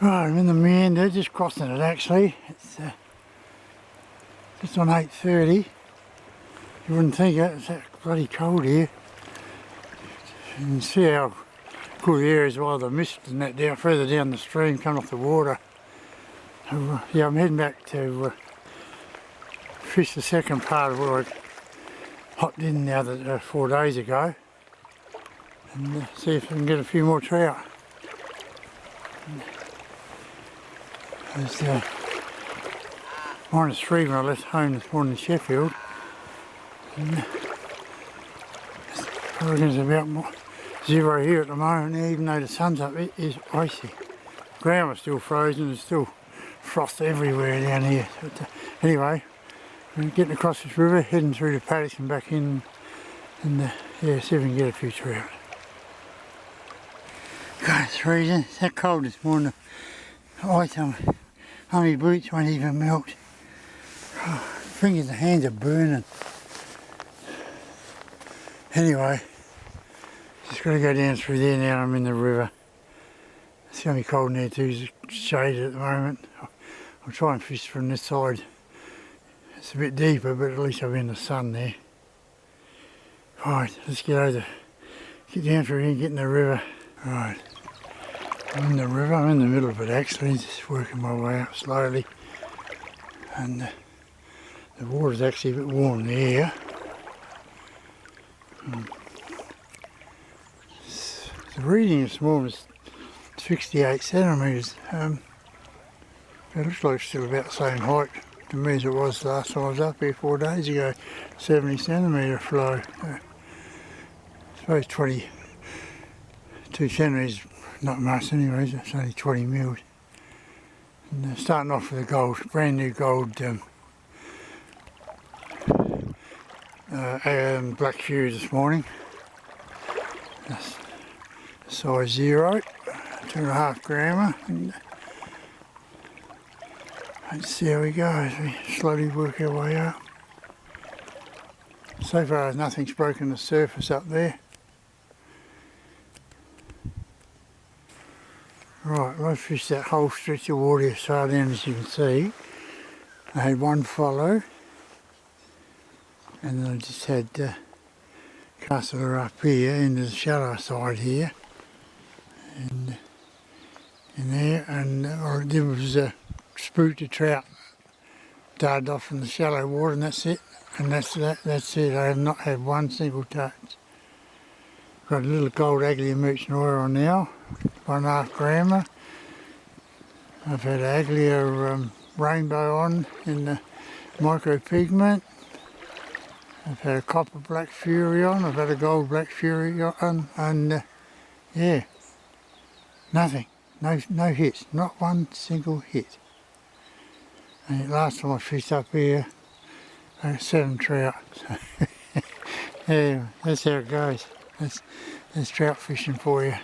Right, I'm in the meander, just crossing it actually. It's just on 8:30. You wouldn't think it, it's that bloody cold here. You can see how good the air is while the mist and that down further down the stream coming off the water. So, yeah, I'm heading back to fish the second part of where I hopped in the other 4 days ago, and see if I can get a few more trout. There's -3 when I left home this morning in Sheffield. And I reckon it's about 0 here at the moment, even though the sun's up. It is icy. The ground was still frozen, there's still frost everywhere down here. But, anyway, I'm getting across this river, heading through the paddocks and back in, and yeah, see if we can get a few trout. God, it's freezing. It's that cold this morning. Ice on my boots won't even melt. Oh, fingers and hands are burning. Anyway, just got to go down through there now. I'm in the river. It's going to be cold in there too. It's shaded at the moment. I'll try and fish from this side. It's a bit deeper, but at least I'll be in the sun there. Right, let's get down through here and get in the river. Right, I'm in the river. I'm in the middle of it actually, just working my way up slowly. And the water's actually a bit warm there. The reading this morning was 68 centimetres. It looks like it's still about the same height to me as it was last time I was up here 4 days ago. 70 centimetre flow. I suppose 22 centimetres, not much anyways, it's only 20 mils. And starting off with a gold, brand new gold black fury this morning. That's size 0, 2.5 grammer. And let's see how we go as we slowly work our way up. So far nothing's broken the surface up there. Right, well, I fished that whole stretch of water as far down as you can see. I had one follow, and then I just had casted her up here into the shallow side here, and in there, and all I did was spooked a trout, darted off from the shallow water, and that's it. And that's it. I have not had one single touch. Got a little gold Adrian merchant oil on now, 1.5 grammer. I've had Adrian rainbow on in the micro pigment. I've had a copper black fury on. I've had a gold black fury on, and yeah, nothing. No hits. Not one single hit. And last time I fished up here, I had 7 trout. So yeah, that's how it goes. That's trout fishing for you.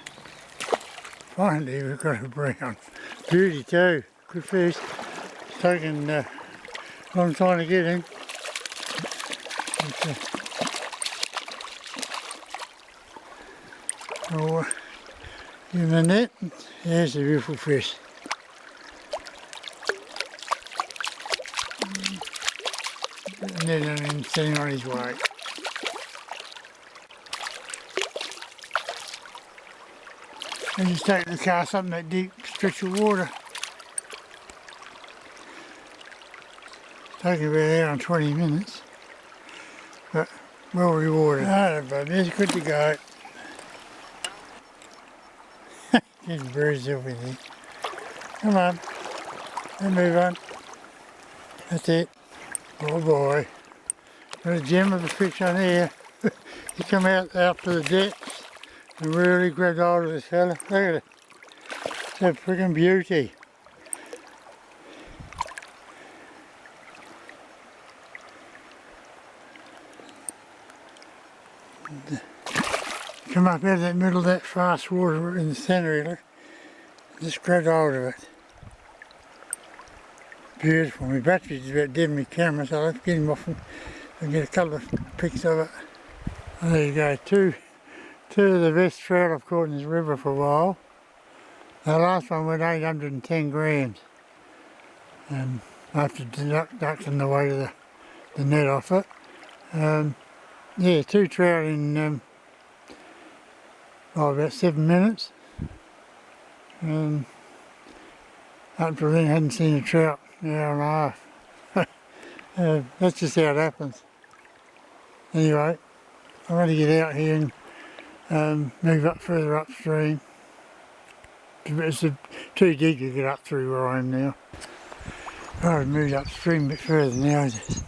Finally we've got a brown. Beauty too. Good fish. It's taken a long time to get in. Oh, in the net, there's a beautiful fish. And then I'm sitting on his way. And just taking the cast up in that deep stretch of water. Taking about an hour and 20 minutes. But well rewarded. Alright buddy, it's good to go. Just bruised everything. Come on. Let's move on. That's it. Oh boy. Got a gem of a fish on here. He come out to the depths and really grabbed hold of this fella. Look at it. It's a freaking beauty. Come up out of that middle of that fast water in the centre here. Just grabbed hold of it. Beautiful. My battery's about dead in my camera, so I'll have to get him off and get a couple of pics of it. And there you go, two of the best trout I've caught in this river for a while. The last one went 810 grams. After deducting the weight of the net off it. Yeah, 2 trout in about 7 minutes. Up to then I hadn't seen a trout in an hour and a half. That's just how it happens. Anyway, I'm going to get out here and move up further upstream. It's too deep to get up through where I am now. I've moved upstream a bit further now. Just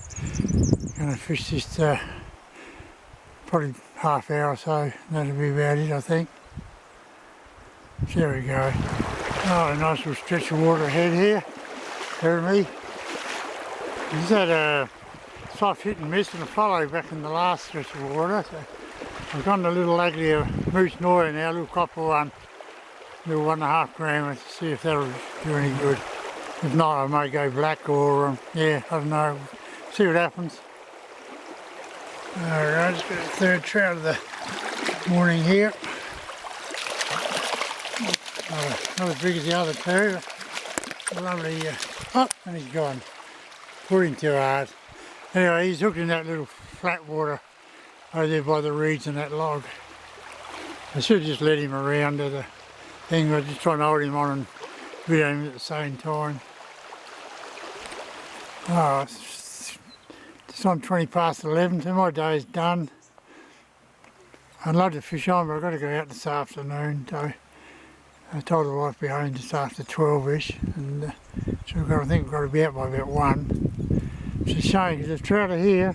going to fish this probably half hour or so. That'll be about it, I think. So there we go. Oh, a nice little stretch of water ahead here. Hear me? He's had a soft hit and miss and a follow back in the last stretch of water. So I've got a little ugly moose noir now, a little copper one. Little 1.5 gram to see if that'll do any good. If not, I may go black or, yeah, I don't know. See what happens. Alright, just got the third trout of the morning here. Not as big as the other two. Lovely, oh, and he's gone. Put him too hard. Anyway, he's hooked in that little flat water over there by the reeds and that log. I should have just let him around to the thing. I was just trying to hold him on and video him at the same time. Oh, it's on 20 past 11, so my day's done. I'd love to fish on, but I've got to go out this afternoon. So I told the wife to be home just after 12ish, and so I think we've got to be out by about 1. It's a shame because the trout are here,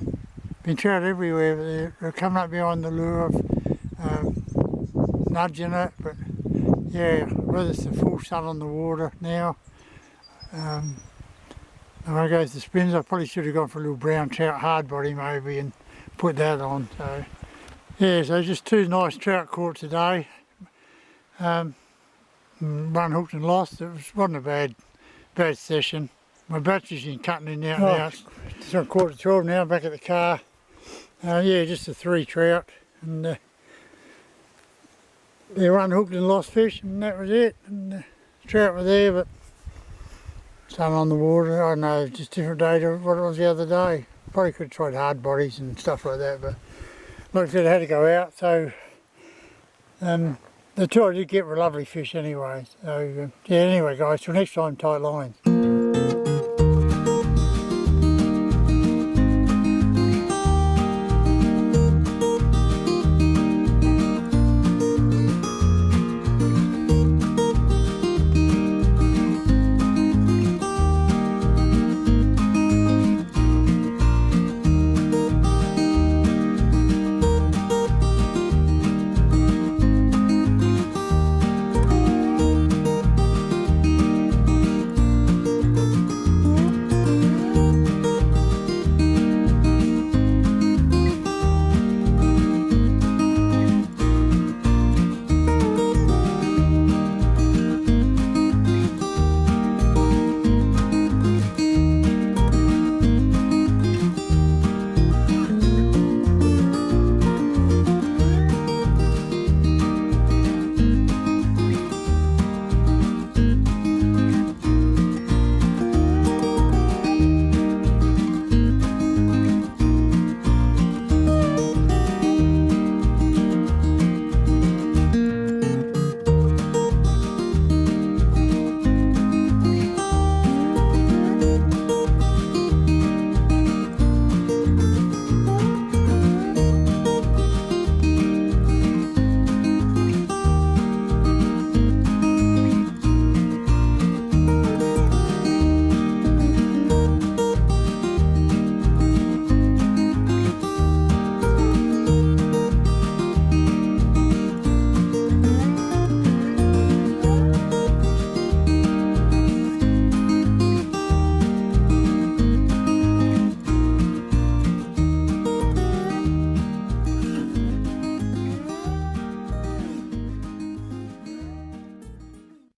been trout everywhere, but they're coming up behind the lure of nudging it. But yeah, whether it's the full sun on the water now. When I go to the spins, I probably should have gone for a little brown trout hard body maybe and put that on. So yeah, so just 2 nice trout caught today. One hooked and lost. It wasn't a bad session. My battery's been cutting in out now. It's on 11:45 now, back at the car. Yeah, just the 3 trout. And they were unhooked and lost fish, and that was it. And the trout were there, but sun on the water. I don't know, just different day to what it was the other day. Probably could have tried hard bodies and stuff like that, but like I said, I had to go out. So the 2 I did get were lovely fish anyway. So yeah, anyway guys, till next time, tight lines.